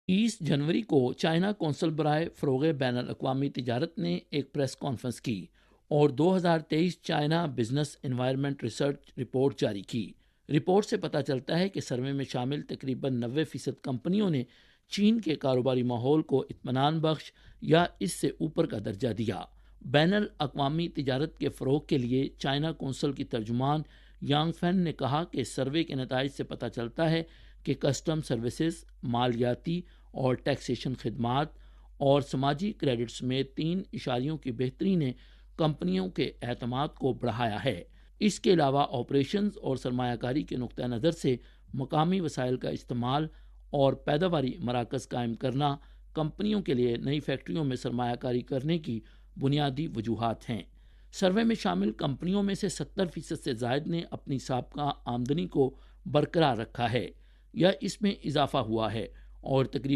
30 جنوری کو China council برائے فروغ بین الاقوامی تجارت نے ایک پریس کانفرنس کی اور 2023 China business environment research report جاری کی۔ رپورٹ سے پتہ چلتا ہے کہ سروے میں شامل تقریباً 90% کمپنیوں نے چین کے کاروباری ماحول کو اطمینان بخش یا اس سے اوپر کا درجہ دیا۔ بین الاقوامی تجارت کے فروغ کے لیے چائنا کونسل کی ترجمان یانگ فین نے کہا کہ سروے کے نتائج سے پتہ چلتا ہے کہ کسٹم سروسز، مالیاتی اور ٹیکسیشن خدمات اور سماجی کریڈٹ سمیت 3 اشاریوں کی بہتری نے کمپنیوں کے اعتماد کو بڑھایا ہے۔ اس کے علاوہ آپریشنز اور سرمایہ کاری کے نقطہ نظر سے مقامی وسائل کا استعمال اور پیداواری مراکز قائم کرنا کمپنیوں کے لیے نئی فیکٹریوں میں سرمایہ کاری کرنے کی بنیادی وجوہات ہیں۔ سروے میں شامل کمپنیوں میں سے 70% سے زائد نے اپنی سابقہ آمدنی کو برقرار رکھا ہے یا اس میں اضافہ ہوا ہے، اور تقریباً